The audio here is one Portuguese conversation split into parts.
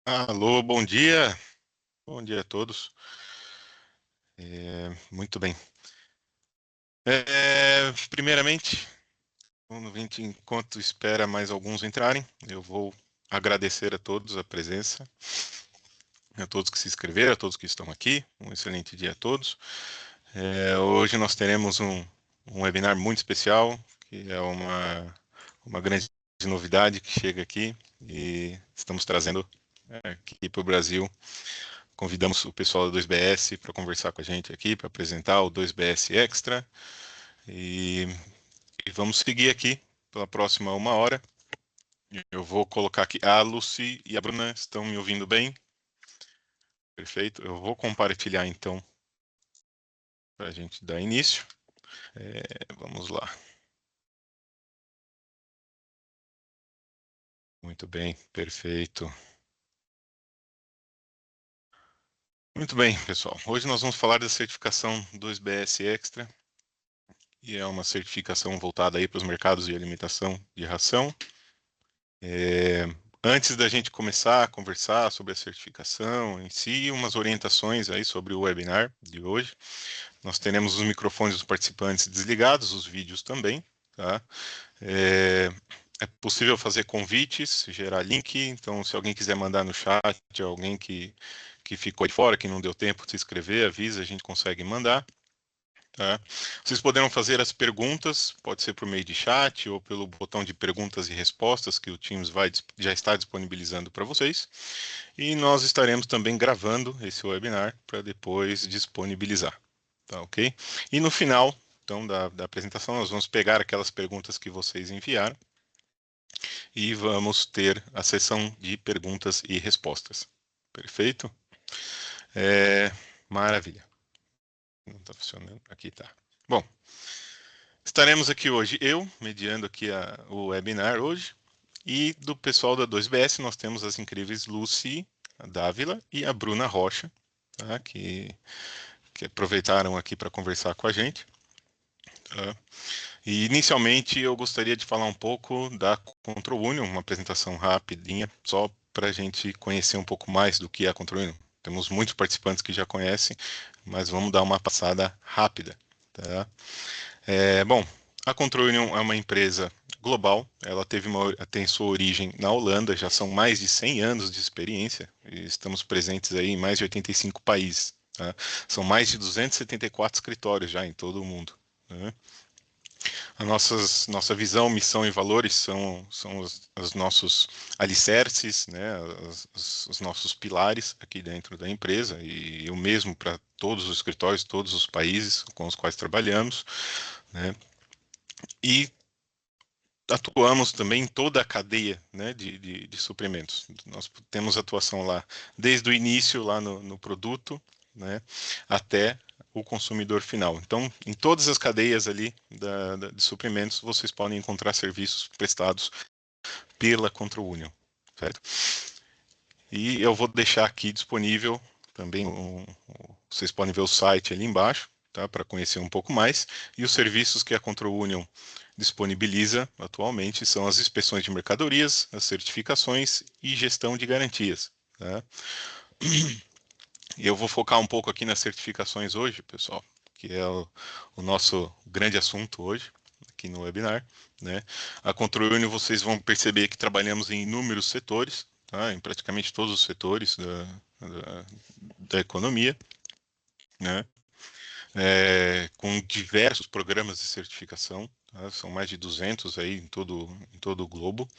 Alô, bom dia. Bom dia a todos. Muito bem. Primeiramente, enquanto espera mais alguns entrarem, eu vou agradecer a todos a presença, a todos que se inscreveram, a todos que estão aqui. Um excelente dia a todos. Hoje nós teremos um webinar muito especial, que é uma grande novidade que chega aqui e estamos trazendo aqui para o Brasil. Convidamos o pessoal da 2BS para conversar com a gente aqui, para apresentar o 2BS Extra. E, e vamos seguir aqui pela próxima 1 hora. Eu vou colocar aqui. A Lucy e a Bruna estão me ouvindo bem? Perfeito. Eu vou compartilhar então para a gente dar início. Vamos lá. Muito bem, perfeito. Muito bem, pessoal. Hoje nós vamos falar da certificação 2BS Extra, e é uma certificação voltada aí para os mercados de alimentação de ração. Antes da gente começar a conversar sobre a certificação em si, umas orientações aí sobre o webinar de hoje. Nós teremos os microfones dos participantes desligados, os vídeos também, tá? É possível fazer convites, gerar link, então se alguém quiser mandar no chat, alguém que ficou aí fora, que não deu tempo de se inscrever, avisa, a gente consegue mandar. Tá? Vocês poderão fazer as perguntas, pode ser por meio de chat ou pelo botão de perguntas e respostas que o Teams já está disponibilizando para vocês. E nós estaremos também gravando esse webinar para depois disponibilizar. Tá, ok? E no final então, da apresentação, nós vamos pegar aquelas perguntas que vocês enviaram e vamos ter a sessão de perguntas e respostas. Perfeito? Maravilha. Não está funcionando? Aqui está. Bom, estaremos aqui hoje, eu, mediando aqui o webinar hoje, e do pessoal da 2BS nós temos as incríveis Lucy Dávila e a Bruna Rocha, tá? que aproveitaram aqui para conversar com a gente. Tá? E inicialmente eu gostaria de falar um pouco da Control Union, uma apresentação rapidinha, só para a gente conhecer um pouco mais do que é a Control Union. Temos muitos participantes que já conhecem, mas vamos dar uma passada rápida. Tá? Bom, a Control Union é uma empresa global, ela tem sua origem na Holanda, já são mais de 100 anos de experiência, e estamos presentes aí em mais de 85 países. Tá? São mais de 274 escritórios já em todo o mundo. Né? Nossa visão, missão e valores são os nossos alicerces, né, os nossos pilares aqui dentro da empresa, e o mesmo para todos os escritórios, todos os países com os quais trabalhamos, né, e atuamos também em toda a cadeia, né, de suprimentos. Nós temos atuação lá desde o início, lá no produto, né, até o consumidor final. Então, em todas as cadeias ali de suprimentos, vocês podem encontrar serviços prestados pela Control Union, certo? E eu vou deixar aqui disponível também, vocês podem ver o site ali embaixo, tá, para conhecer um pouco mais. E os serviços que a Control Union disponibiliza atualmente são as inspeções de mercadorias, as certificações e gestão de garantias. Tá? E eu vou focar um pouco aqui nas certificações hoje, pessoal, que é o nosso grande assunto hoje, aqui no webinar. Né? A Control Union, vocês vão perceber que trabalhamos em inúmeros setores, tá? Em praticamente todos os setores da economia, né? Com diversos programas de certificação, tá? São mais de 200 aí em todo o globo.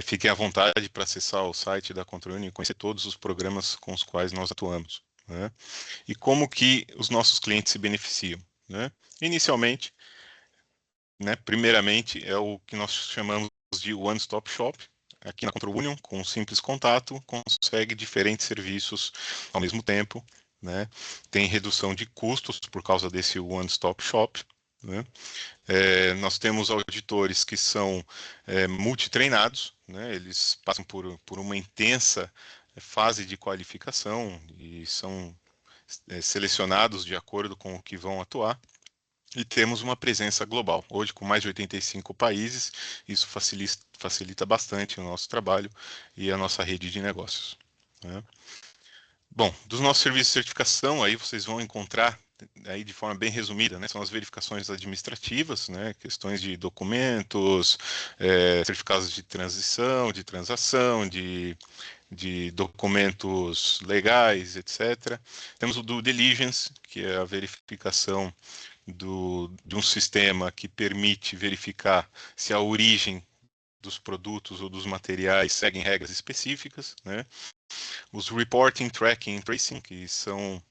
Fiquem à vontade para acessar o site da Control Union e conhecer todos os programas com os quais nós atuamos. Né? E como que os nossos clientes se beneficiam. Né? Inicialmente, né, primeiramente, é o que nós chamamos de One Stop Shop. Aqui na Control Union, com um simples contato, consegue diferentes serviços ao mesmo tempo. Né? Tem redução de custos por causa desse One Stop Shop. Né? Nós temos auditores que são multitreinados, né? Eles passam por uma intensa fase de qualificação e são selecionados de acordo com o que vão atuar. e temos uma presença global. Hoje, com mais de 85 países, isso facilita bastante o nosso trabalho e a nossa rede de negócios, né? Bom, dos nossos serviços de certificação, aí vocês vão encontrar, aí de forma bem resumida, né, são as verificações administrativas, né, questões de documentos, certificados de transição, de transação, de documentos legais, etc. Temos o due diligence, que é a verificação de um sistema que permite verificar se a origem dos produtos ou dos materiais seguem regras específicas, né? Os reporting, tracking, tracing, que são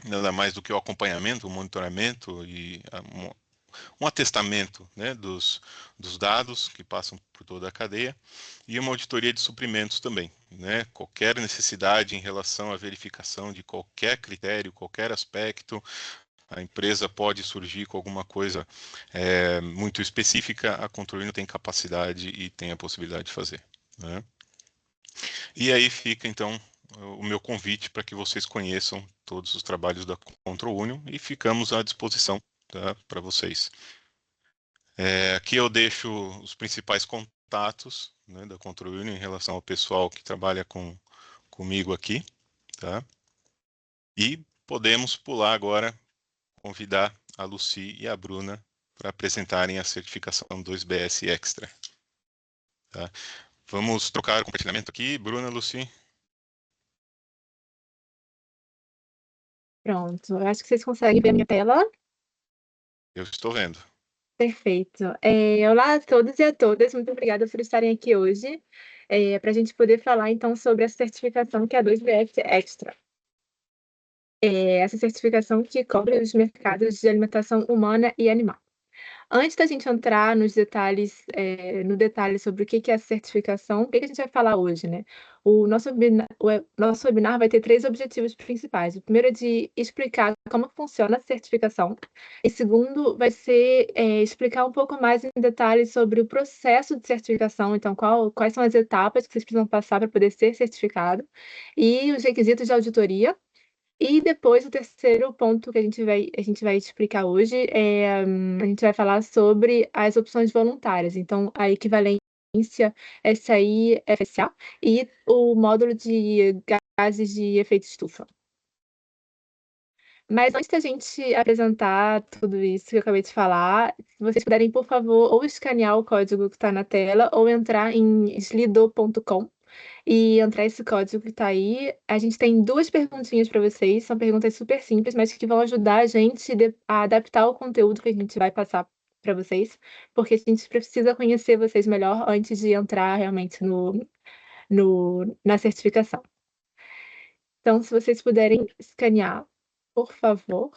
nada mais do que o acompanhamento, o monitoramento e um atestamento, né, dos dados que passam por toda a cadeia, e uma auditoria de suprimentos também, né? Qualquer necessidade em relação à verificação de qualquer critério, qualquer aspecto, a empresa pode surgir com alguma coisa muito específica, a Controlino tem capacidade e tem a possibilidade de fazer, né? E aí fica, então, o meu convite para que vocês conheçam todos os trabalhos da Control Union e ficamos à disposição, tá, para vocês. Aqui eu deixo os principais contatos, né, da Control Union em relação ao pessoal que trabalha comigo aqui, tá? E podemos pular agora, convidar a Lucy e a Bruna para apresentarem a certificação 2BS Extra, tá? Vamos trocar o compartilhamento aqui, Bruna, Lucy. Pronto, eu acho que vocês conseguem ver a minha tela. Eu estou vendo. Perfeito. Olá a todos e a todas, muito obrigada por estarem aqui hoje, para a gente poder falar, então, sobre a certificação que é a 2BF Extra. Essa certificação que cobre os mercados de alimentação humana e animal. Antes da gente entrar nos detalhes, no detalhe sobre o que é a certificação, o que a gente vai falar hoje, né? O nosso webinar vai ter 3 objetivos principais. O primeiro é de explicar como funciona a certificação. E segundo, vai ser explicar um pouco mais em detalhes sobre o processo de certificação, então quais são as etapas que vocês precisam passar para poder ser certificado, e os requisitos de auditoria. E depois o terceiro ponto que a gente vai explicar hoje a gente vai falar sobre as opções voluntárias, então a equivalência SAI FSA e o módulo de gases de efeito estufa. Mas antes da gente apresentar tudo isso que eu acabei de falar, se vocês puderem, por favor, ou escanear o código que está na tela ou entrar em slido.com e entrar esse código que está aí. A gente tem 2 perguntinhas para vocês, são perguntas super simples, mas que vão ajudar a gente a adaptar o conteúdo que a gente vai passar para vocês, porque a gente precisa conhecer vocês melhor antes de entrar realmente na certificação. Então, se vocês puderem escanear, por favor.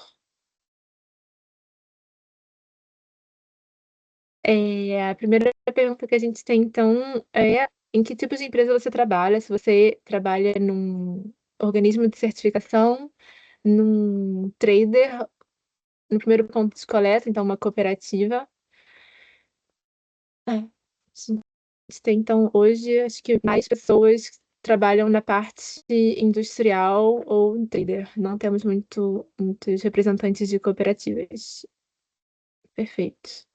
A primeira pergunta que a gente tem, então, é: em que tipo de empresa você trabalha? Se você trabalha num organismo de certificação, num trader, no primeiro ponto de coleta, então uma cooperativa. A gente tem, então, hoje, acho que mais pessoas que trabalham na parte industrial ou em trader. Não temos muitos representantes de cooperativas. Perfeito.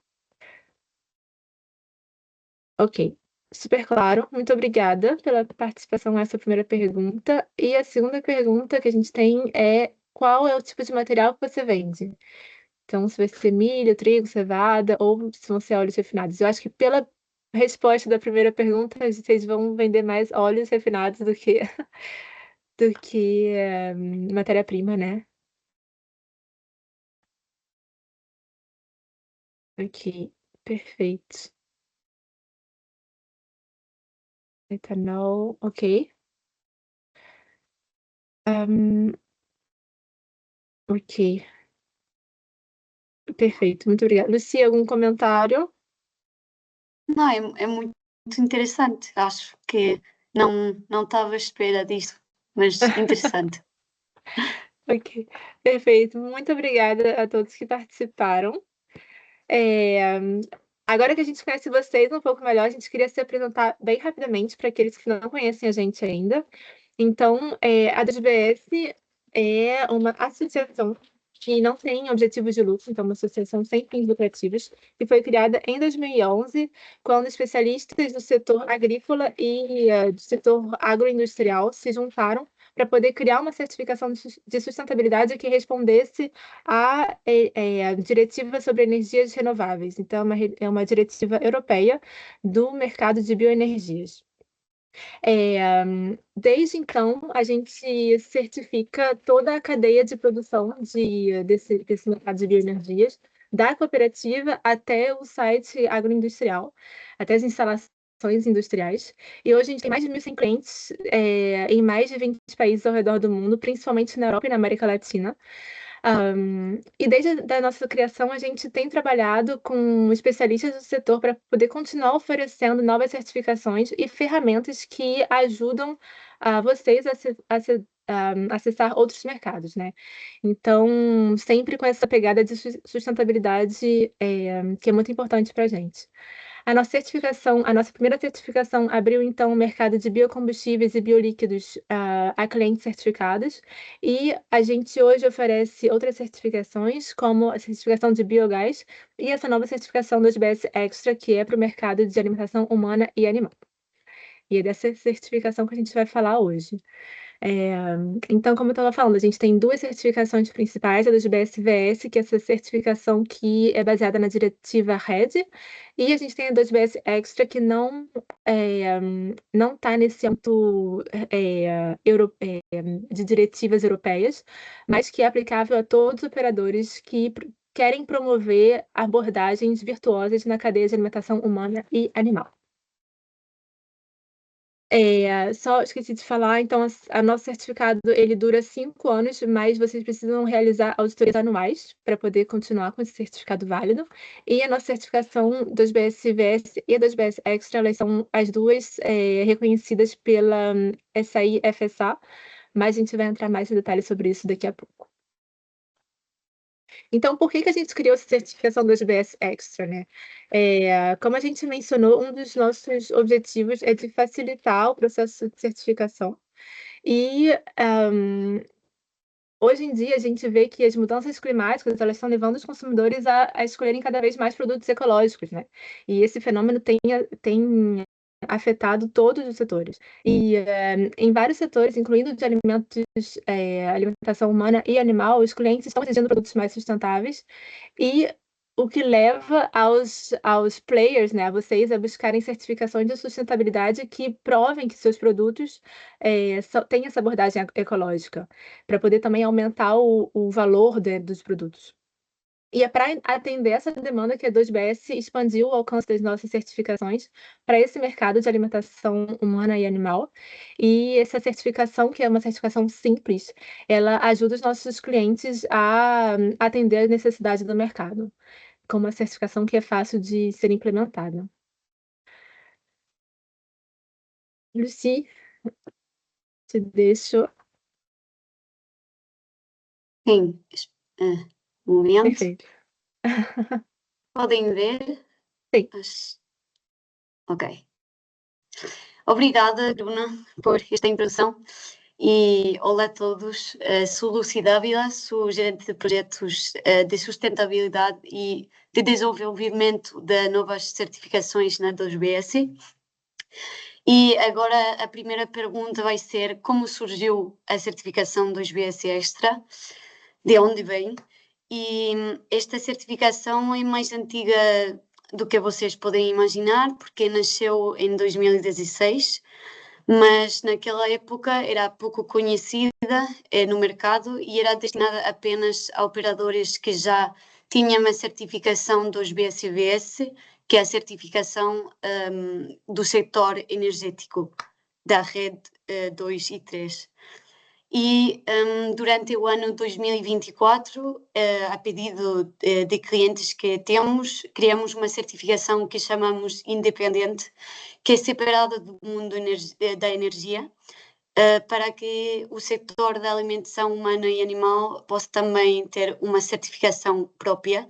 Ok, super claro. Muito obrigada pela participação nessa primeira pergunta. E a segunda pergunta que a gente tem é: qual é o tipo de material que você vende? Então, se vai ser milho, trigo, cevada ou se vão ser óleos refinados. Eu acho que pela resposta da primeira pergunta, vocês vão vender mais óleos refinados do que matéria-prima, né? Ok, perfeito. Etanol, ok. Ok, perfeito, muito obrigada. Lucy, algum comentário? Não, é muito interessante. Acho que não estava à espera disso, mas interessante. Ok, perfeito. Muito obrigada a todos que participaram. Agora que a gente conhece vocês um pouco melhor, a gente queria se apresentar bem rapidamente para aqueles que não conhecem a gente ainda. Então, a 2BS é uma associação que não tem objetivos de lucro, então uma associação sem fins lucrativos, que foi criada em 2011, quando especialistas do setor agrícola e do setor agroindustrial se juntaram para poder criar uma certificação de sustentabilidade que respondesse à diretiva sobre energias renováveis. Então, é uma diretiva europeia do mercado de bioenergias. Desde então, a gente certifica toda a cadeia de produção desse mercado de bioenergias, da cooperativa até o site agroindustrial, até as instalações industriais. E hoje a gente tem mais de 1.100 clientes em mais de 20 países ao redor do mundo, principalmente na Europa e na América Latina. E desde a nossa criação, a gente tem trabalhado com especialistas do setor para poder continuar oferecendo novas certificações e ferramentas que ajudam vocês a acessar outros mercados, né? Então, sempre com essa pegada de sustentabilidade que é muito importante para a gente. A nossa primeira certificação abriu, então, o mercado de biocombustíveis e biolíquidos a clientes certificados, e a gente hoje oferece outras certificações, como a certificação de biogás e essa nova certificação do SBS Extra, que é para o mercado de alimentação humana e animal. E é dessa certificação que a gente vai falar hoje. Então, como eu estava falando, a gente tem duas certificações principais, a do GBS-VS, que é essa certificação que é baseada na diretiva RED, e a gente tem a do GBS Extra, que não está nesse âmbito de diretivas europeias, mas que é aplicável a todos os operadores que querem promover abordagens virtuosas na cadeia de alimentação humana e animal. Só esqueci de falar, então, o nosso certificado, ele dura 5 anos, mas vocês precisam realizar auditorias anuais para poder continuar com esse certificado válido. E a nossa certificação dos BSVS e das BS Extra, elas são as duas reconhecidas pela SAI FSA, mas a gente vai entrar mais em detalhes sobre isso daqui a pouco. Então, por que a gente criou essa certificação do SBS Extra, né? Como a gente mencionou, um dos nossos objetivos é de facilitar o processo de certificação. E hoje em dia a gente vê que as mudanças climáticas elas estão levando os consumidores a escolherem cada vez mais produtos ecológicos, né? E esse fenômeno tem afetado todos os setores. E em vários setores, incluindo de alimentos, alimentação humana e animal, os clientes estão exigindo produtos mais sustentáveis, e o que leva aos players, né, a vocês, a buscarem certificações de sustentabilidade que provem que seus produtos têm essa abordagem ecológica, para poder também aumentar o valor dos produtos. E é para atender essa demanda que a 2BS expandiu o alcance das nossas certificações para esse mercado de alimentação humana e animal. E essa certificação, que é uma certificação simples, ela ajuda os nossos clientes a atender as necessidades do mercado, com uma certificação que é fácil de ser implementada. Lucy, te deixo. Sim, momento. Perfeito. Podem ver? Sim. Ok. Obrigada, Bruna, por esta introdução. E olá a todos. Sou Lucy Dávila, sou gerente de projetos de sustentabilidade e de desenvolvimento de novas certificações na 2BS. E agora a primeira pergunta vai ser: como surgiu a certificação 2BS Extra? De onde vem? E esta certificação é mais antiga do que vocês podem imaginar, porque nasceu em 2016, mas naquela época era pouco conhecida no mercado e era destinada apenas a operadores que já tinham a certificação dos BSVS, que é a certificação do setor energético da rede 2 e 3. E durante o ano 2024, a pedido de clientes que temos, criamos uma certificação que chamamos independente, que é separada do mundo da energia, para que o setor da alimentação humana e animal possa também ter uma certificação própria,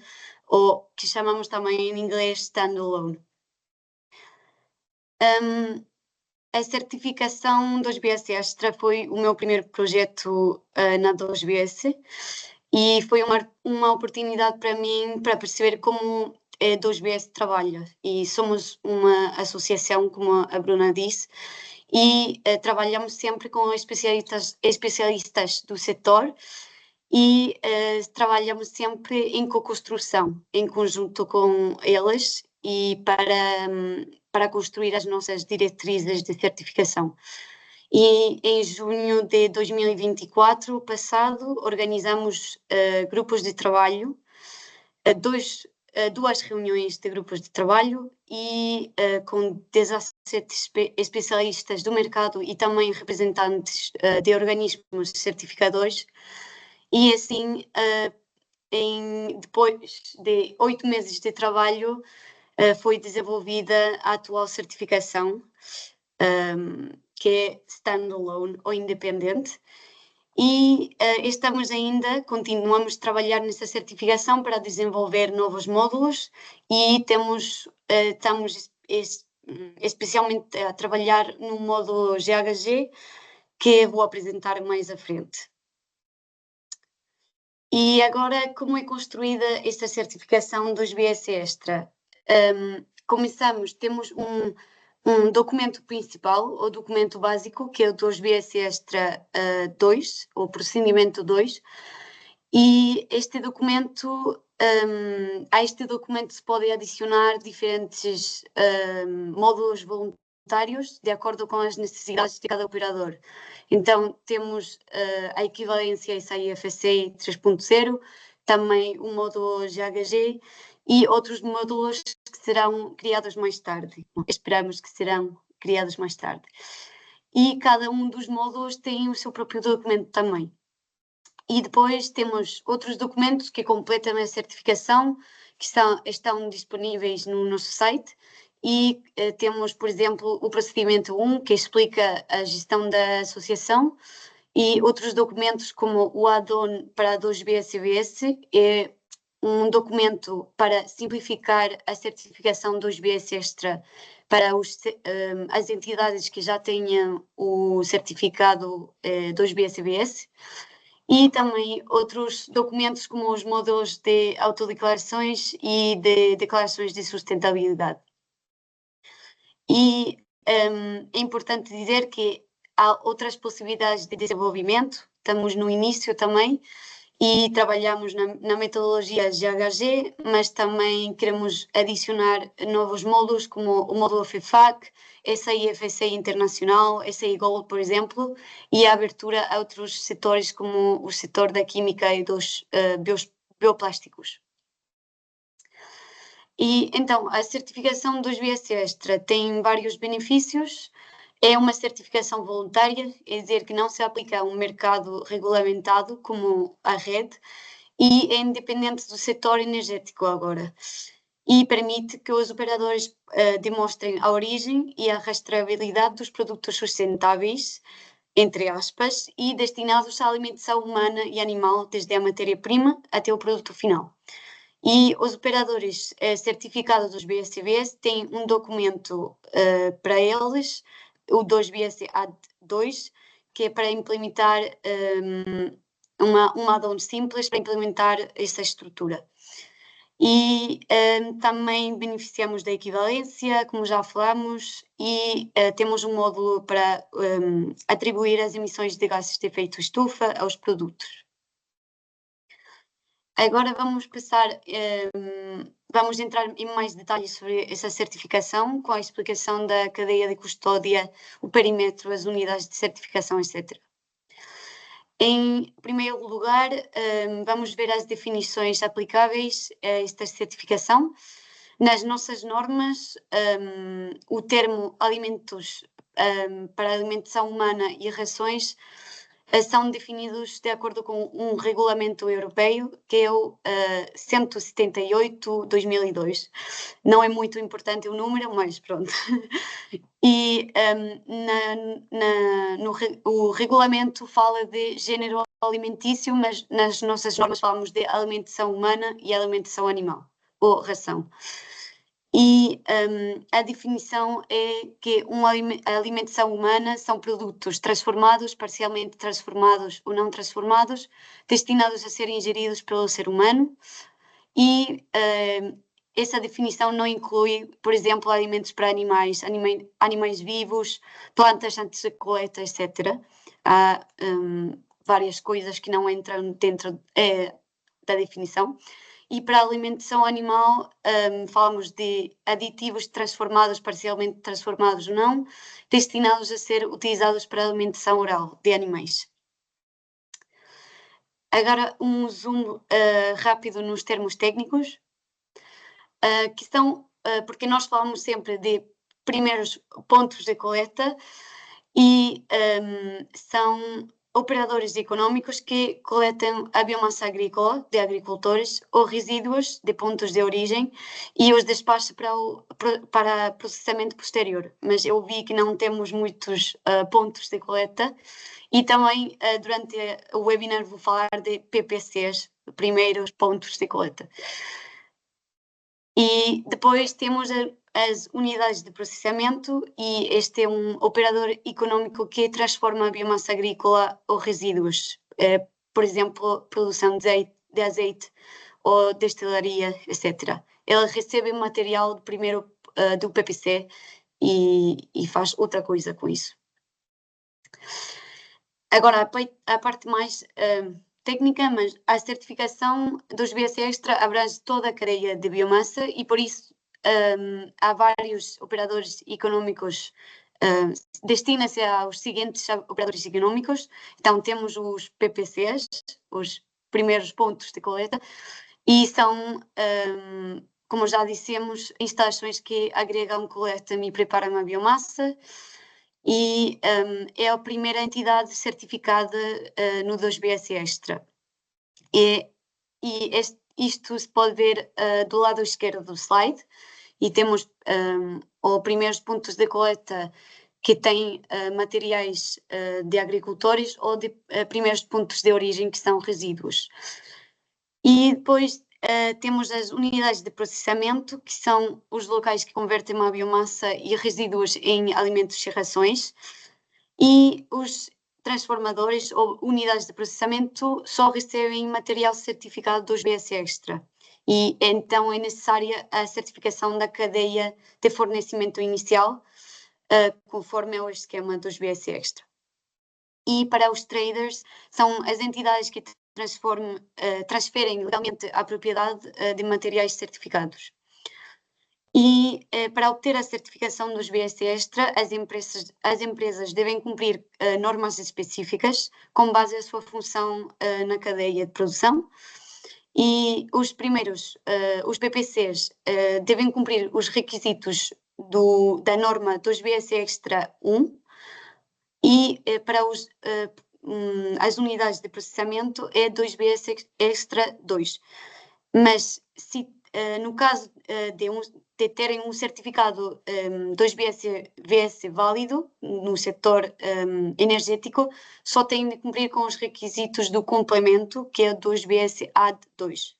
ou que chamamos também em inglês standalone. A certificação 2BS Extra foi o meu primeiro projeto na 2BS E foi uma oportunidade para mim para perceber como a 2BS trabalha. E somos uma associação, como a Bruna disse, e trabalhamos sempre com especialistas do setor e trabalhamos sempre em co-construção, em conjunto com eles e para construir as nossas diretrizes de certificação. E em junho de 2024, passado, organizamos grupos de trabalho, duas reuniões de grupos de trabalho e com 17 especialistas do mercado e também representantes de organismos certificadores. E assim, depois de 8 meses de trabalho, foi desenvolvida a atual certificação, que é standalone ou independente. E continuamos a trabalhar nessa certificação para desenvolver novos módulos e estamos especialmente a trabalhar no módulo GHG, que vou apresentar mais à frente. E agora, como é construída esta certificação 2BS Extra? Temos um documento principal, ou documento básico, que é o 2BS Extra 2, ou procedimento 2, e a este documento se podem adicionar diferentes módulos voluntários de acordo com as necessidades de cada operador. Então, temos a equivalência SAI-FSI 3.0, também o módulo GHG e outros módulos que serão criados mais tarde. Esperamos que serão criados mais tarde. E cada um dos módulos tem o seu próprio documento também. E depois temos outros documentos que completam a certificação, que estão disponíveis no nosso site. E temos, por exemplo, o procedimento 1, que explica a gestão da associação, e outros documentos como o add-on para a 2BS é um documento para simplificar a certificação 2BS Extra para as entidades que já tenham o certificado 2BS. E também outros documentos como os módulos de autodeclarações e de declarações de sustentabilidade. E é importante dizer que há outras possibilidades de desenvolvimento, estamos no início também, e trabalhamos na metodologia GHG, mas também queremos adicionar novos módulos, como o módulo FEFAC, SAI-FSI Internacional, SAI Gold, por exemplo, e a abertura a outros setores, como o setor da química e dos bioplásticos. E então, a certificação 2BS Extra tem vários benefícios. É uma certificação voluntária, é dizer, que não se aplica a um mercado regulamentado como a rede e é independente do setor energético agora. E permite que os operadores demonstrem a origem e a rastreabilidade dos produtos sustentáveis, entre aspas, e destinados à alimentação humana e animal, desde a matéria-prima até o produto final. E os operadores certificados dos BSBS têm um documento para eles, o 2BS AD2, que é para implementar um add-on simples para implementar essa estrutura. E também beneficiamos da equivalência, como já falamos, e temos um módulo para atribuir as emissões de gases de efeito estufa aos produtos. Agora vamos entrar em mais detalhes sobre essa certificação, com a explicação da cadeia de custódia, o perímetro, as unidades de certificação, etc. Em primeiro lugar, vamos ver as definições aplicáveis a esta certificação. Nas nossas normas, o termo alimentos para alimentação humana e rações são definidos de acordo com um regulamento europeu, que é o 178/2002. Não é muito importante o número, mas pronto. E o regulamento fala de género alimentício, mas nas nossas normas falamos de alimentação humana e alimentação animal, ou ração. E a definição é que a alimentação humana são produtos transformados, parcialmente transformados ou não transformados, destinados a serem ingeridos pelo ser humano. E essa definição não inclui, por exemplo, alimentos para animais vivos, plantas antes da coleta, etc. Há várias coisas que não entram dentro da definição. E para a alimentação animal, falamos de aditivos transformados, parcialmente transformados ou não, destinados a ser utilizados para a alimentação oral de animais. Agora, um zoom rápido nos termos técnicos, que são, porque nós falamos sempre de primeiros pontos de coleta e são operadores econômicos que coletam a biomassa agrícola de agricultores ou resíduos de pontos de origem e os despacham para processamento posterior. Mas eu vi que não temos muitos pontos de coleta e também durante o webinar vou falar de PPCs, primeiros pontos de coleta. E depois temos as unidades de processamento e este é um operador econômico que transforma a biomassa agrícola ou resíduos, por exemplo, produção de azeite ou destilaria, etc. Ele recebe material primeiro do PPC e faz outra coisa com isso. Agora, a parte mais técnica, mas a certificação dos BS Extra abrange toda a cadeia de biomassa e por isso há vários operadores econômicos, destina-se aos seguintes operadores econômicos. Então temos os PPCs, os primeiros pontos de coleta, e são, como já dissemos, instalações que agregam, coletam e preparam a biomassa, e é a primeira entidade certificada no 2BS Extra. Isto se pode ver do lado esquerdo do slide, e temos os primeiros pontos de coleta que têm materiais de agricultores ou de primeiros pontos de origem que são resíduos. E depois temos as unidades de processamento, que são os locais que convertem a biomassa e resíduos em alimentos e rações, e os transformadores ou unidades de processamento só recebem material certificado dos BS Extra, e então é necessária a certificação da cadeia de fornecimento inicial, conforme é o esquema dos BS Extra. E para os traders, são as entidades que transferem legalmente a propriedade de materiais certificados. E para obter a certificação dos BS Extra, as empresas devem cumprir normas específicas com base na sua função na cadeia de produção. E os PPCs devem cumprir os requisitos da norma dos BS Extra 1, e para as unidades de processamento é 2BS Extra 2. Mas no caso de terem um certificado 2BS válido no setor energético, só têm de cumprir com os requisitos do complemento, que é 2BS AD 2.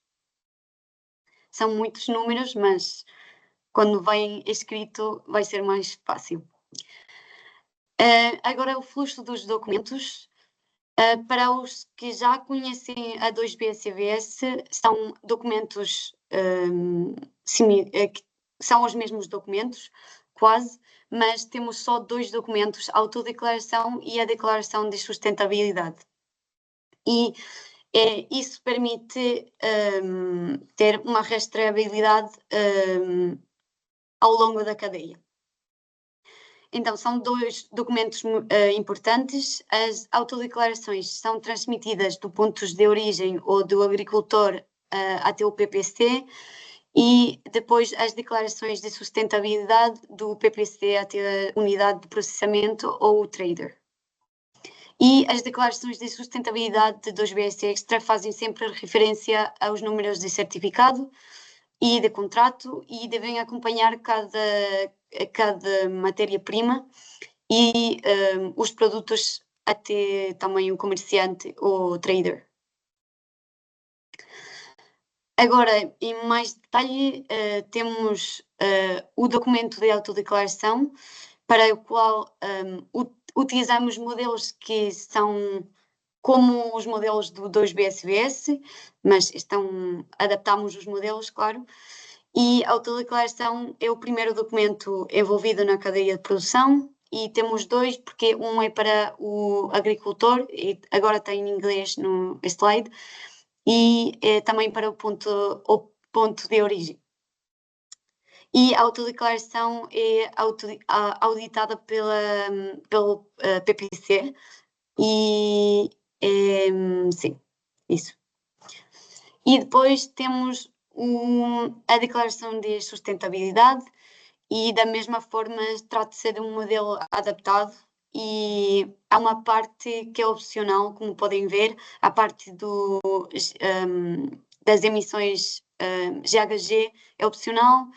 São muitos números, mas quando vem escrito vai ser mais fácil. Agora o fluxo dos documentos. Para os que já conhecem a 2BSVS, são documentos que são os mesmos documentos, quase, mas temos só dois documentos, a autodeclaração e a declaração de sustentabilidade. E isso permite ter uma rastreabilidade ao longo da cadeia. Então, são dois documentos importantes. As autodeclarações são transmitidas do pontos de origem ou do agricultor até o PPC, e depois as declarações de sustentabilidade do PPC até a unidade de processamento ou o trader. E as declarações de sustentabilidade de 2BS Extra fazem sempre referência aos números de certificado e de contrato, e devem acompanhar cada matéria-prima e os produtos até também o comerciante ou trader. Agora, em mais detalhe, temos o documento de autodeclaração, para o qual utilizamos modelos que são como os modelos do 2BSVS, mas adaptamos os modelos, claro, e a autodeclaração é o primeiro documento envolvido na cadeia de produção, e temos dois, porque um é para o agricultor, e agora está em inglês no slide, e é também para o ponto de origem. E a autodeclaração é auditada pelo PPC, e sim, isso. E depois temos a declaração de sustentabilidade, e da mesma forma trata-se de um modelo adaptado, e há uma parte que é opcional, como podem ver, a parte das emissões GHG é opcional,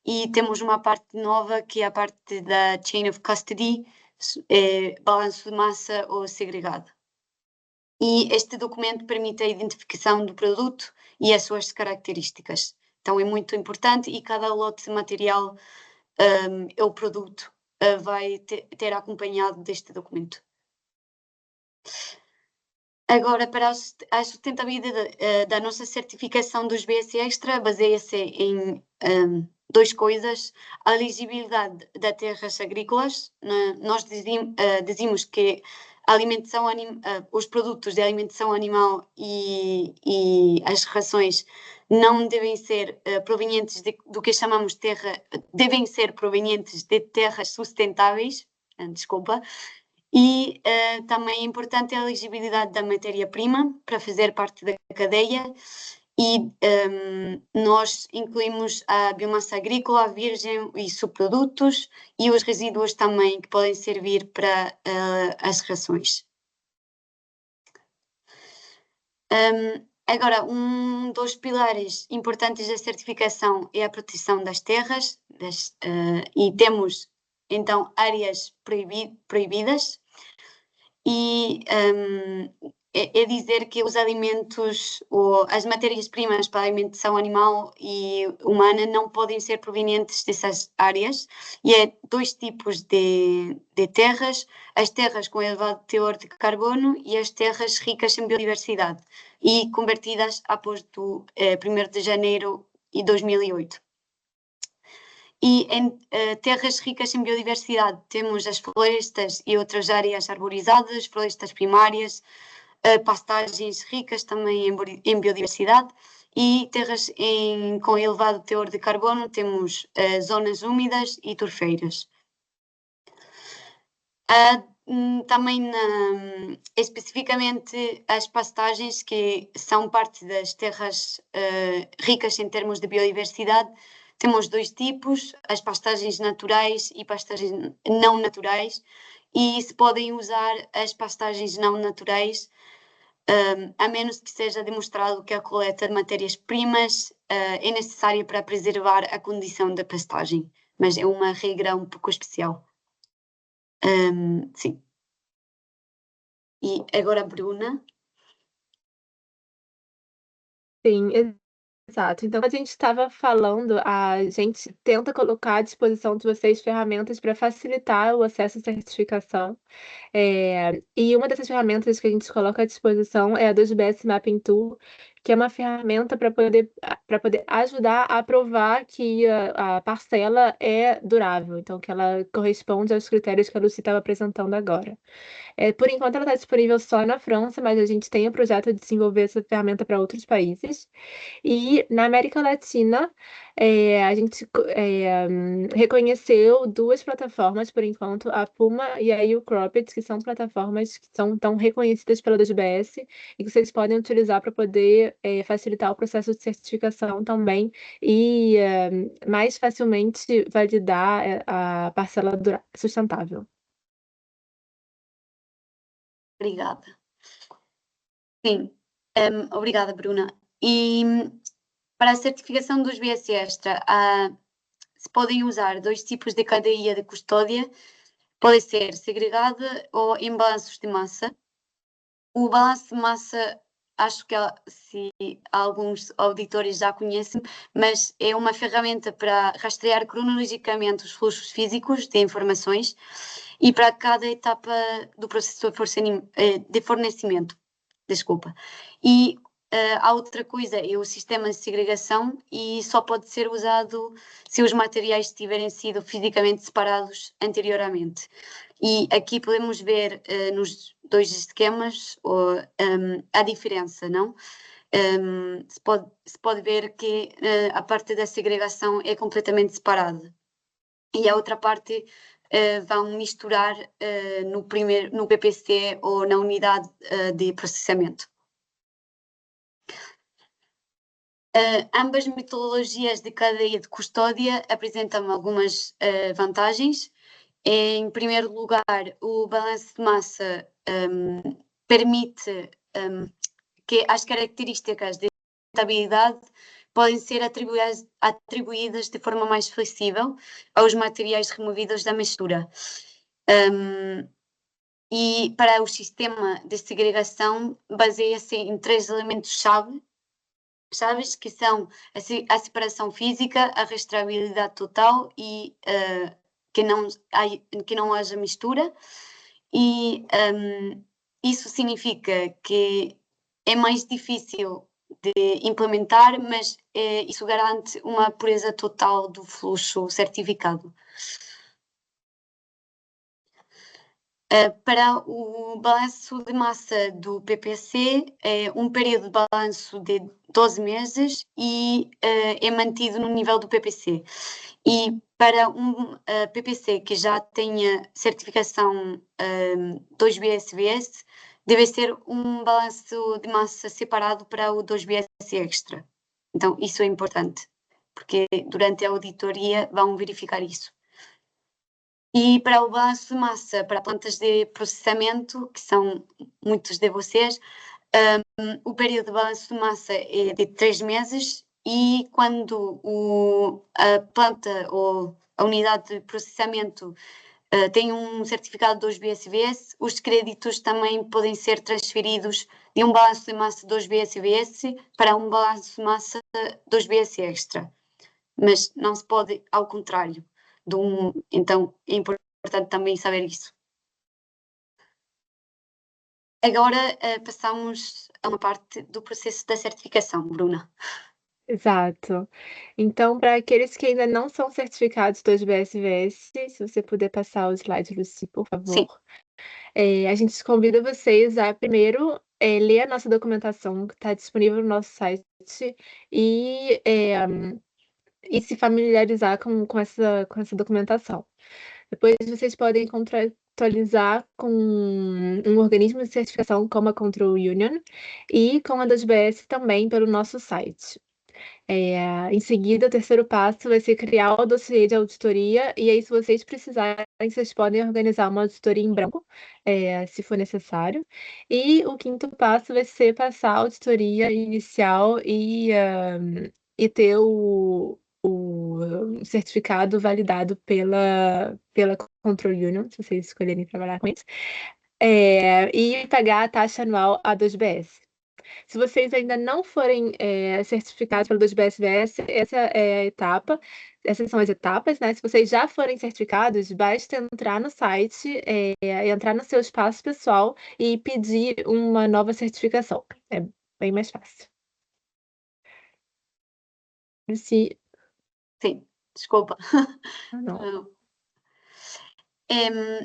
e temos uma parte nova que é a parte da Chain of Custody, balanço de massa ou segregado. E este documento permite a identificação do produto e as suas características. Então é muito importante, e cada lote de material o produto vai ter acompanhado deste documento. Agora, para a sustentabilidade da nossa certificação dos BS Extra, baseia-se em duas coisas: a elegibilidade das terras agrícolas. Nós dizemos que os produtos de alimentação animal e as rações não devem ser provenientes do que chamamos devem ser provenientes de terras sustentáveis, e também é importante a elegibilidade da matéria-prima para fazer parte da cadeia, e nós incluímos a biomassa agrícola, a virgem e subprodutos, e os resíduos também, que podem servir para as rações. Agora, um dos pilares importantes da certificação é a proteção das terras, e temos então áreas proibidas, e é dizer que os alimentos ou as matérias-primas para a alimentação animal e humana não podem ser provenientes dessas áreas, e é dois tipos de terras: as terras com elevado teor de carbono e as terras ricas em biodiversidade, e convertidas após do 1º de janeiro de 2008. E em terras ricas em biodiversidade temos as florestas e outras áreas arborizadas, florestas primárias, pastagens ricas também em biodiversidade, e terras com elevado teor de carbono temos zonas úmidas e turfeiras. Também especificamente as pastagens, que são parte das terras ricas em termos de biodiversidade, temos dois tipos: as pastagens naturais e pastagens não naturais, e se podem usar as pastagens não naturais a menos que seja demonstrado que a coleta de matérias-primas é necessária para preservar a condição da pastagem, mas é uma regra um pouco especial. Sim. E agora, Bruna? Sim, exato. Então, a gente estava falando, a gente tenta colocar à disposição de vocês ferramentas para facilitar o acesso à certificação. E uma dessas ferramentas que a gente coloca à disposição é a 2BS Mapping Tool, que é uma ferramenta para poder ajudar a provar que a parcela é durável, então que ela corresponde aos critérios que a Lucy estava apresentando agora. Por enquanto, ela está disponível só na França, mas a gente tem o projeto de desenvolver essa ferramenta para outros países. E na América Latina, a gente reconheceu duas plataformas, por enquanto, a Puma e a YouCropped, que são plataformas que são tão reconhecidas pela 2BS e que vocês podem utilizar para poder facilitar o processo de certificação também e mais facilmente validar a parcela sustentável. Obrigada. Sim, obrigada, Bruna. E para a certificação dos BS Extra, se podem usar dois tipos de cadeia de custódia, pode ser segregada ou em balanços de massa. O balanço de massa acho que se alguns auditores já conhecem, mas é uma ferramenta para rastrear cronologicamente os fluxos físicos de informações e para cada etapa do processo de fornecimento. Desculpa. E há outra coisa, é o sistema de segregação, e só pode ser usado se os materiais tiverem sido fisicamente separados anteriormente. E aqui podemos ver nos dois esquemas a diferença, não? Se pode ver que a parte da segregação é completamente separada e a outra parte vão misturar no PPC ou na unidade de processamento. Ambas metodologias de cadeia de custódia apresentam algumas vantagens. Em primeiro lugar, o balanço de massa permite que as características de rentabilidade podem ser atribuídas de forma mais flexível aos materiais removidos da mistura. E para o sistema de segregação, baseia-se em 3 elementos-chave, que são a separação física, a rastreabilidade total e que não haja mistura. E isso significa que é mais difícil de implementar, mas isso garante uma pureza total do fluxo certificado. Para o balanço de massa do PPC, é um período de balanço de 12 meses e é mantido no nível do PPC. E para um PPC que já tenha certificação 2BSVS, deve ser um balanço de massa separado para o 2BS Extra. Então, isso é importante, porque durante a auditoria vão verificar isso. E para o balanço de massa para plantas de processamento, que são muitos de vocês, o período de balanço de massa é de 3 meses e quando a planta ou a unidade de processamento tem um certificado 2BSVS, os créditos também podem ser transferidos de um balanço de massa 2BSVS para um balanço de massa 2BS Extra. Mas não se pode ao contrário. Então é importante também saber isso. Agora passamos a uma parte do processo da certificação, Bruna. Exato. Então, para aqueles que ainda não são certificados 2BSVS, se você puder passar o slide, Lucy, por favor. Sim. A gente convida vocês a primeiro ler a nossa documentação que está disponível no nosso site e se familiarizar com essa documentação. Depois vocês podem contratualizar com um organismo de certificação como a Control Union e com a 2BS também pelo nosso site. Em seguida, o terceiro passo vai ser criar o dossiê de auditoria, e aí, se vocês precisarem, vocês podem organizar uma auditoria em branco, se for necessário. E o quinto passo vai ser passar a auditoria inicial e ter o certificado validado pela Control Union, se vocês escolherem trabalhar com isso, e pagar a taxa anual A2BS. Se vocês ainda não forem certificados pelo 2BSVS, essa é a etapa, essas são as etapas, né? Se vocês já forem certificados, basta entrar no site, entrar no seu espaço pessoal e pedir uma nova certificação. É bem mais fácil. Sim, desculpa. Não.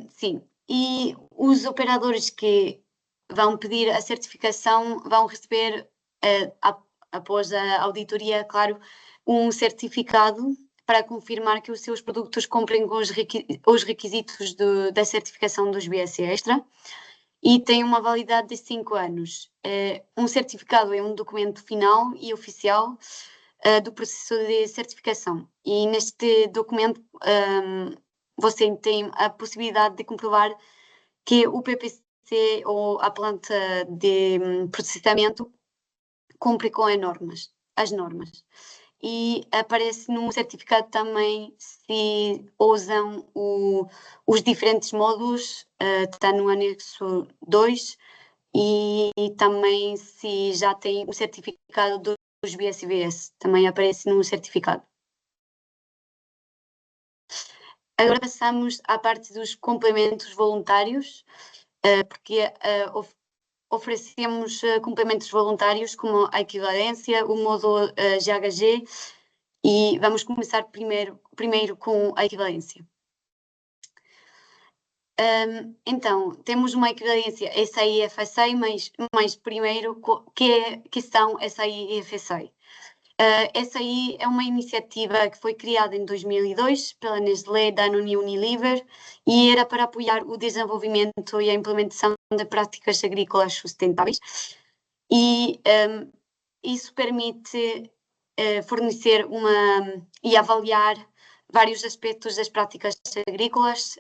Sim, e os operadores que vão pedir a certificação vão receber, após a auditoria, claro, um certificado para confirmar que os seus produtos cumprem com os requisitos da certificação dos BS Extra e tem uma validade de 5 anos. Um certificado é um documento final e oficial do processo de certificação e neste documento você tem a possibilidade de comprovar que o PPC ou a planta de processamento cumpre com as normas. E aparece no certificado também se usam os diferentes módulos, está no anexo 2, e também se já tem o certificado dos BSBS, também aparece no certificado. Agora passamos à parte dos complementos voluntários, porque oferecemos complementos voluntários como a equivalência, o módulo GHG, e vamos começar primeiro com a equivalência. Então, temos uma equivalência SAI e FSA, mas primeiro, que são SAI e FSA? SAI é uma iniciativa que foi criada em 2002 pela Nestlé, Danone e Unilever e era para apoiar o desenvolvimento e a implementação de práticas agrícolas sustentáveis. E isso permite fornecer e avaliar vários aspectos das práticas agrícolas,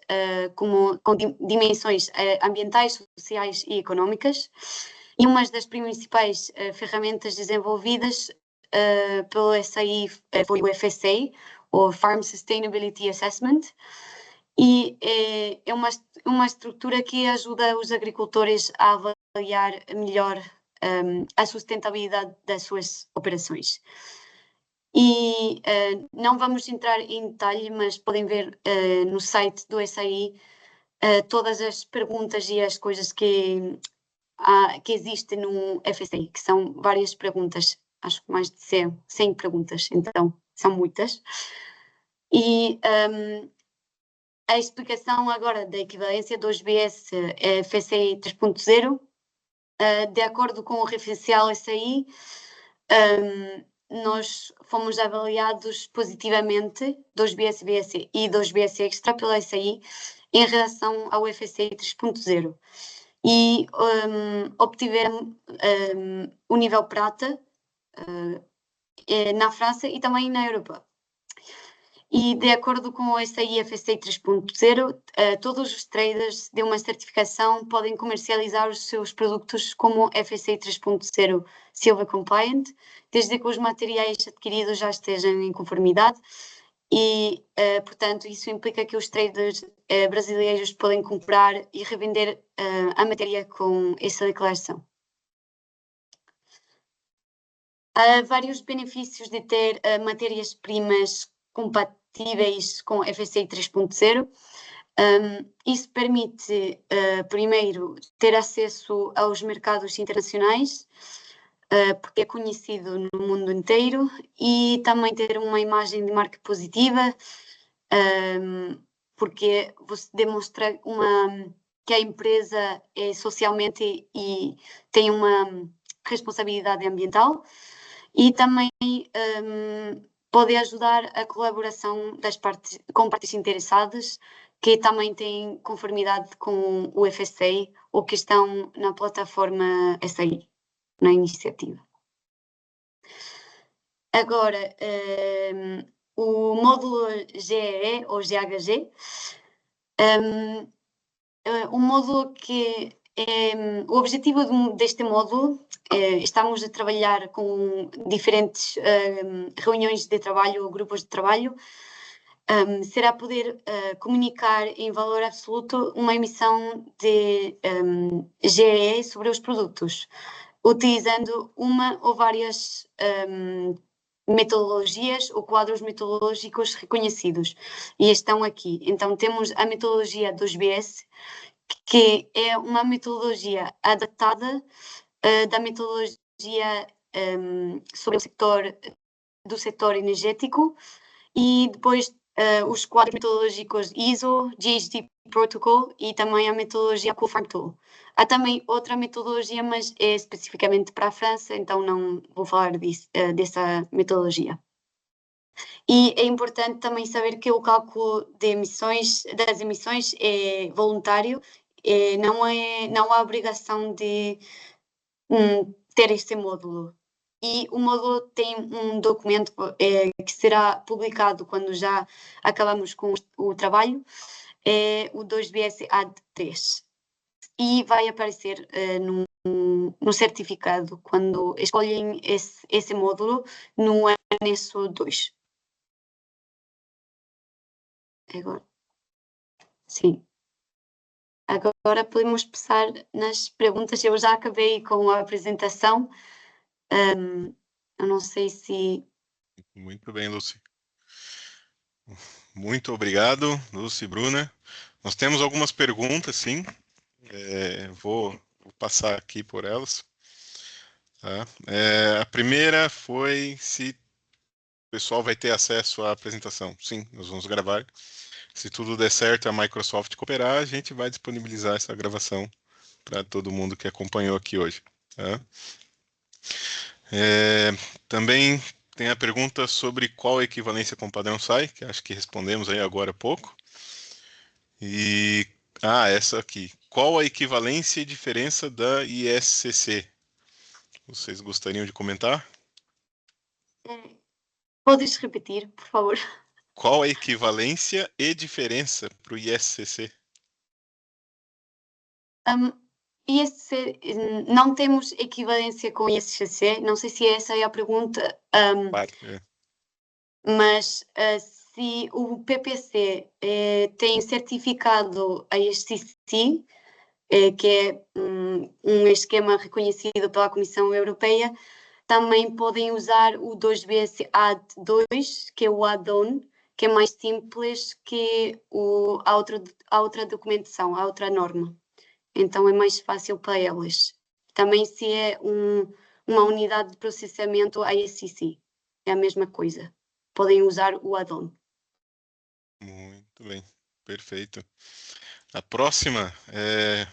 com dimensões ambientais, sociais e económicas. E uma das principais ferramentas desenvolvidas pelo SAI foi o FSA, o Farm Sustainability Assessment, e é uma estrutura que ajuda os agricultores a avaliar melhor a sustentabilidade das suas operações. E não vamos entrar em detalhe, mas podem ver no site do SAI todas as perguntas e as coisas que existem no FSA, que são várias perguntas, acho que mais de 100 perguntas, então são muitas. E a explicação agora da equivalência do BS FSA 3.0, de acordo com o referencial SAI, nós fomos avaliados positivamente dos BSBS e dos BS Extra pela SAI em relação ao FSA 3.0 e obtiveram o nível prata na França e também na Europa. E de acordo com o SAI FSA 3.0, todos os traders de uma certificação podem comercializar os seus produtos como FSA 3.0 Silver Compliant, desde que os materiais adquiridos já estejam em conformidade e, portanto, isso implica que os traders brasileiros podem comprar e revender a matéria com essa declaração. Há vários benefícios de ter matérias-primas compatíveis com FSA 3.0. Isso permite, primeiro, ter acesso aos mercados internacionais, porque é conhecido no mundo inteiro, e também ter uma imagem de marca positiva, porque você demonstra que a empresa é socialmente e tem uma responsabilidade ambiental, e também pode ajudar a colaboração com partes interessadas que também têm conformidade com o FSA ou que estão na plataforma SAI, na iniciativa. Agora, o módulo GEE ou GHG, um módulo que o objetivo deste módulo, estamos a trabalhar com diferentes reuniões de trabalho ou grupos de trabalho, será poder comunicar em valor absoluto uma emissão de GE sobre os produtos, utilizando uma ou várias metodologias ou quadros metodológicos reconhecidos. E estão aqui. Então, temos a metodologia dos BS, que é uma metodologia adaptada da metodologia sobre do setor energético, e depois os quadros metodológicos ISO, GHG Protocol e também a metodologia CoFarm Tool. Há também outra metodologia, mas é especificamente para a França, então não vou falar dessa metodologia. E é importante também saber que o cálculo das emissões é voluntário, não há obrigação de ter este módulo. E o módulo tem um documento que será publicado quando já acabamos com o trabalho, o 2BS AD3. E vai aparecer no certificado quando escolhem esse módulo no anexo 2. Agora, sim. Agora podemos passar nas perguntas. Eu já acabei com a apresentação. Eu não sei se... Muito bem, Lucy. Muito obrigado, Lucy e Bruna. Nós temos algumas perguntas, sim. Vou passar aqui por elas. Tá? A primeira foi se o pessoal vai ter acesso à apresentação. Sim, nós vamos gravar. Se tudo der certo, a Microsoft cooperar, a gente vai disponibilizar essa gravação para todo mundo que acompanhou aqui hoje. Tá? Também tem a pergunta sobre qual a equivalência com o padrão SAI, que acho que respondemos aí agora há pouco. E essa aqui. Qual a equivalência e diferença da ISCC? Vocês gostariam de comentar? Podes repetir, por favor? Qual a equivalência e diferença para o ISCC? ISCC, não temos equivalência com ISCC, não sei se essa é a pergunta, Claro, mas se o PPC tem certificado ISCC, que é um esquema reconhecido pela Comissão Europeia, também podem usar o 2BS Add2, que é o add-on, que é mais simples que a outra documentação, a outra norma. Então é mais fácil para elas. Também se é uma unidade de processamento ISCC, é a mesma coisa. Podem usar o add-on. muito bem, perfeito. A próxima é: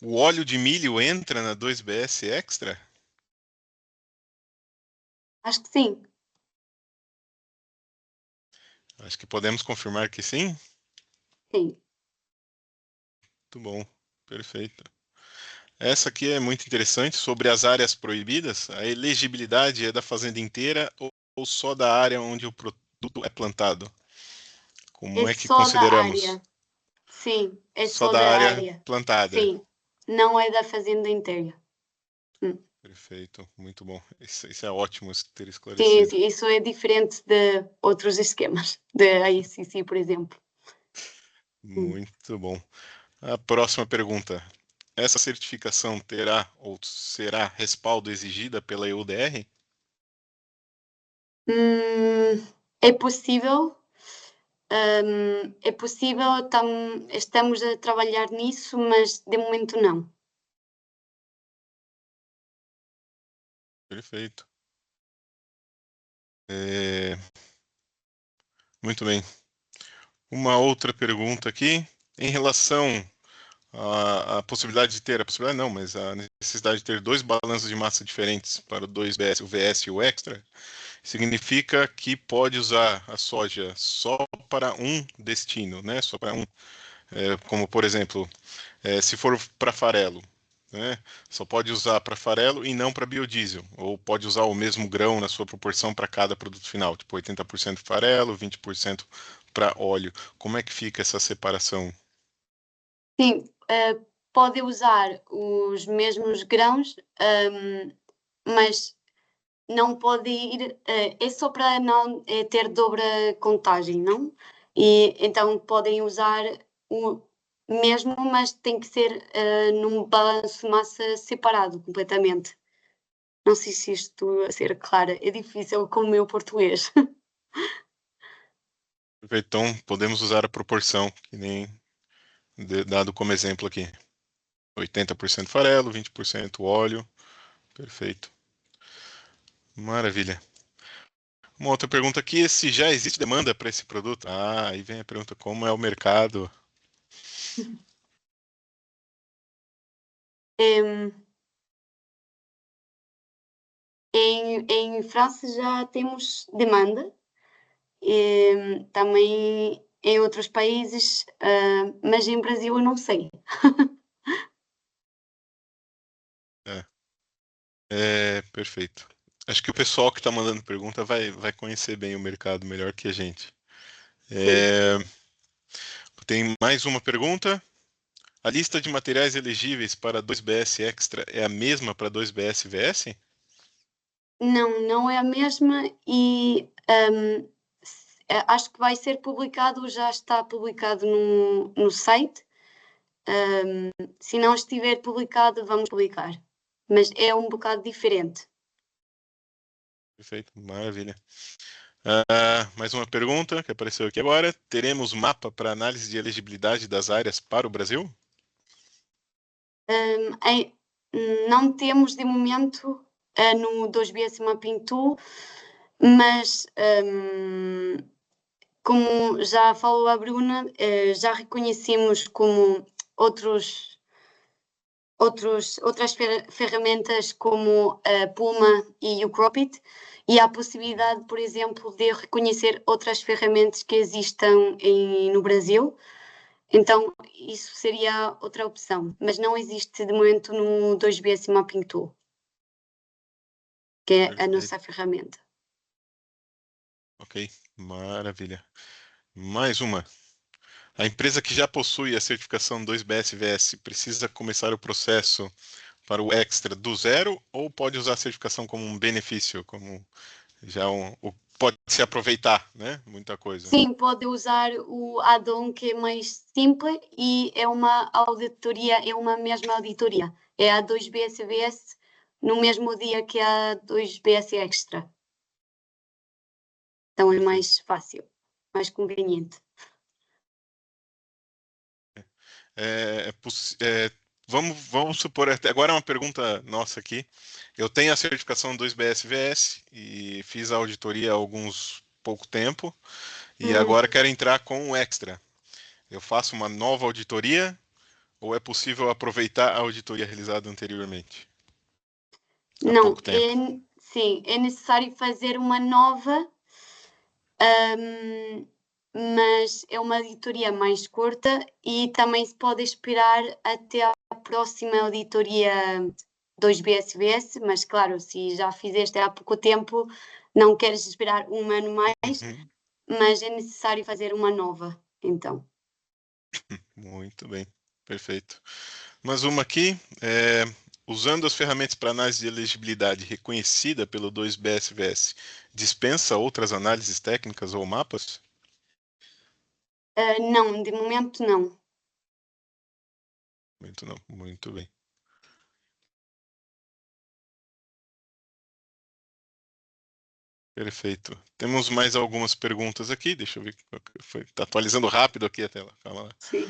o óleo de milho entra na 2BS Extra? Acho que sim. Acho que podemos confirmar que sim. Sim. Muito bom, perfeito. Essa aqui é muito interessante, sobre as áreas proibidas. A elegibilidade é da fazenda inteira ou só da área onde o produto é plantado? Como É é que só da consideramos? área. Sim, é Só só da da área área. plantada. Sim, não é da fazenda inteira. Perfeito, muito bom. Isso é ótimo ter Sim, esclarecido. isso é diferente de outros esquemas, da ICC, por exemplo. Muito bom. A próxima pergunta. Essa certificação terá ou será respaldo exigida pela EUDR? É possível, estamos a trabalhar nisso, mas de momento não. Perfeito. Muito bem. Uma outra pergunta aqui, em relação à possibilidade de ter, a possibilidade não, mas a necessidade de ter dois balanços de massa diferentes para o 2BS, o VS e o Extra, significa que pode usar a soja só para um destino, né? Só para um. Como, por exemplo, se for para farelo, né? Só pode usar para farelo e não para biodiesel. Ou pode usar o mesmo grão na sua proporção para cada produto final, tipo 80% farelo, 20% para óleo. Como é que fica essa separação? Sim, pode usar os mesmos grãos, mas não pode ir, é só para não ter dobra contagem, não? E então podem usar o mesmo, mas tem que ser num balanço de massa separado completamente. Não sei se estou a ser clara, é difícil com o meu português. Então, podemos usar a proporção, que nem dado como exemplo aqui. 80% farelo, 20% óleo. Perfeito. Maravilha. Uma outra pergunta aqui é se já existe demanda para esse produto. Aí vem a pergunta, como é o mercado? Em França já temos demanda, também em outros países, mas em Brasil eu não sei. Perfeito. Acho que o pessoal que está mandando pergunta vai conhecer bem o mercado melhor que a gente. Tem mais uma pergunta. A lista de materiais elegíveis para 2BS Extra é a mesma para 2BS VS? Não, não é a mesma e acho que vai ser publicado, já está publicado no site, Se não estiver publicado, vamos publicar. Mas é um bocado diferente. Perfeito, maravilha. Mais uma pergunta que apareceu aqui agora. Teremos mapa para análise de elegibilidade das áreas para o Brasil? Não temos de momento no 2BS Mapping Tool, mas como já falou a Bruna, já reconhecemos como outras ferramentas como a Puma e o Cropit, e há a possibilidade, por exemplo, de reconhecer outras ferramentas que existam no Brasil. Então, isso seria outra opção, mas não existe de momento no 2BS Mapping Tool, que é a nossa ferramenta. Ok, maravilha. Mais uma. A empresa que já possui a certificação 2BSVS precisa começar o processo para o Extra do zero ou pode usar a certificação como um benefício, como já pode se aproveitar, né? Muita coisa. Sim, pode usar o add-on que é mais simples e é uma auditoria, é uma mesma auditoria. É a 2BSVS no mesmo dia que a 2BS Extra. Então é mais fácil, mais conveniente. Vamos supor, agora é uma pergunta nossa aqui. Eu tenho a certificação 2BSVS e fiz a auditoria há pouco tempo e agora quero entrar com o Extra. Eu faço uma nova auditoria ou é possível aproveitar a auditoria realizada anteriormente? Há Não, pouco tempo. sim, é necessário fazer uma nova, mas é uma auditoria mais curta e também se pode esperar até a próxima auditoria 2BSVS, mas claro, se já fizeste há pouco tempo, não queres esperar um ano mais, mas é necessário fazer uma nova, então. Muito bem, perfeito. Mais uma aqui, usando as ferramentas para análise de elegibilidade reconhecida pelo 2BSVS, dispensa outras análises técnicas ou mapas? Não, de momento não. Muito não, muito bem. Perfeito. Temos mais algumas perguntas aqui, deixa eu ver. Está atualizando rápido aqui a tela. Calma lá. Sim.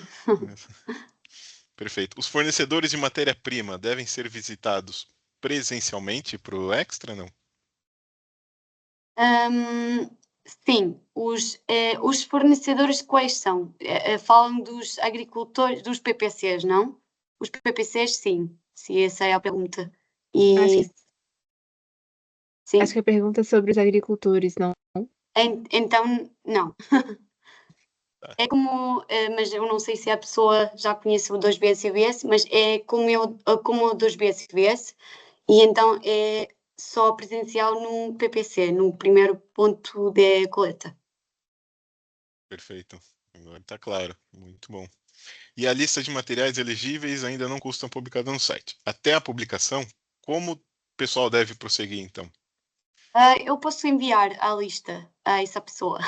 Perfeito. Os fornecedores de matéria-prima devem ser visitados presencialmente para o Extra, não? Sim, os fornecedores quais são? Falam dos agricultores, dos PPCs, não? Os PPCs, sim. Se essa é a pergunta. Acho Sim? que a pergunta é sobre os agricultores, não? Então, não. Tá. É como, mas eu não sei se a pessoa já conhece o 2BSVS, mas é como o 2BSVS, e então é só presencial no PPC, no primeiro ponto de coleta. Perfeito. Agora está claro. Muito bom. E a lista de materiais elegíveis ainda não custam publicada no site. Até a publicação, como o pessoal deve prosseguir, então? Eu posso enviar a lista a essa pessoa.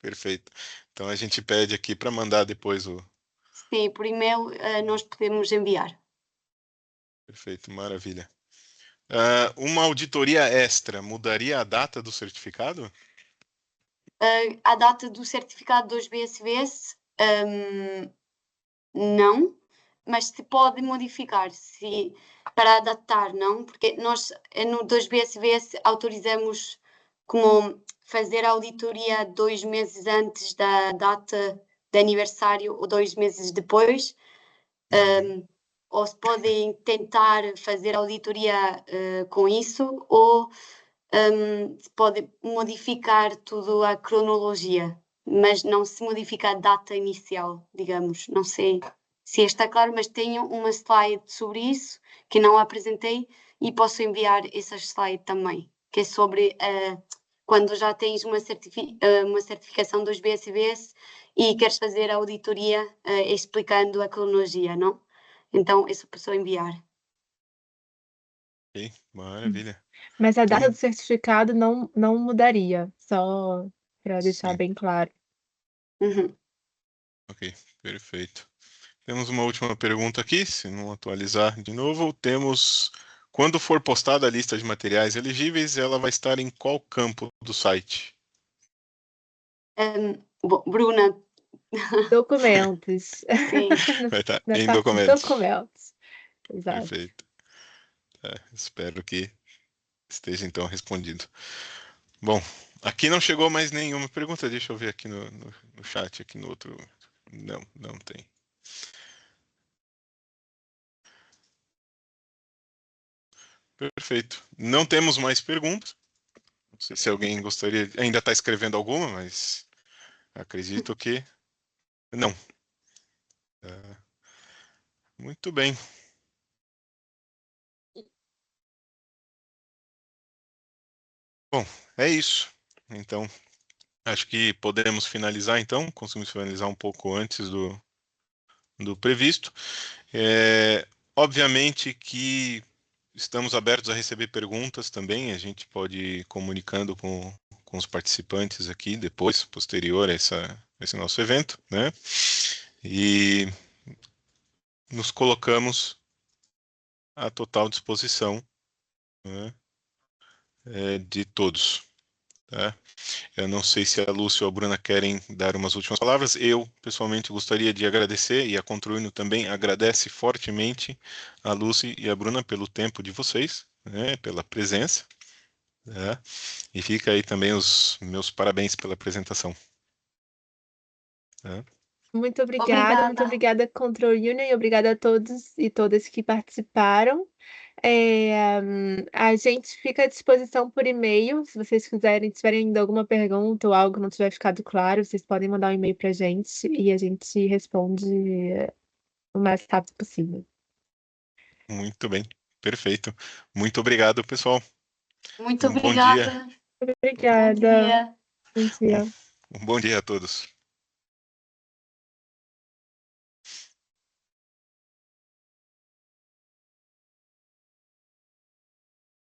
Perfeito. Então a gente pede aqui para mandar depois o. Sim, por e-mail nós podemos enviar. Perfeito, maravilha. Uma auditoria extra mudaria a data do certificado? A data do certificado dos BSVS, não, mas se pode modificar para adaptar, não? Porque nós no 2BSVS autorizamos como fazer a auditoria 2 meses antes da data de aniversário ou 2 meses depois. Ou se podem tentar fazer auditoria com isso, ou se pode modificar tudo a cronologia, mas não se modifica a data inicial, digamos. Não sei se está claro, mas tenho uma slide sobre isso que não apresentei e posso enviar essa slide também, que é sobre quando já tens uma certificação dos BSBS e queres fazer a auditoria explicando a cronologia, não? Então, isso posso enviar. Ok, maravilha. Mas a data Então, do certificado não mudaria, só para deixar sim, bem claro. Uhum. ok, perfeito. Temos uma última pergunta aqui, se não atualizar de novo. Temos, quando for postada a lista de materiais elegíveis, ela vai estar em qual campo do site? Bom, Bruna, Documentos. sim. Vai estar Na em parte de documentos. documentos. Exato. Perfeito. Espero que esteja então respondido. Bom, aqui não chegou mais nenhuma pergunta. Deixa eu ver aqui no chat, aqui no outro. Não tem. Perfeito. Não temos mais perguntas. Não sei se alguém gostaria, ainda está escrevendo alguma, mas acredito que não. Muito bem. Bom, é isso. Então, acho que podemos finalizar então. Conseguimos finalizar um pouco antes do previsto. Obviamente que estamos abertos a receber perguntas também. A gente pode ir comunicando com os participantes aqui depois, posterior a esse nosso evento, né? E nos colocamos à total disposição, né, de todos. Tá? Eu não sei se a Lúcia ou a Bruna querem dar umas últimas palavras. Eu, pessoalmente, gostaria de agradecer, e a Contruino também agradece fortemente a Lúcia e a Bruna pelo tempo de vocês, né, pela presença. Né? E fica aí também os meus parabéns pela apresentação. Tá? Muito obrigada, Control Union, e obrigada a todos e todas que participaram. A gente fica à disposição por e-mail, se vocês quiserem, se tiverem ainda alguma pergunta ou algo não tiver ficado claro, vocês podem mandar um e-mail para a gente e a gente responde o mais rápido possível. Muito bem, perfeito. Muito obrigado, pessoal. Muito Um bom dia. obrigada. Bom Obrigada. dia. Bom dia. Um bom dia a todos.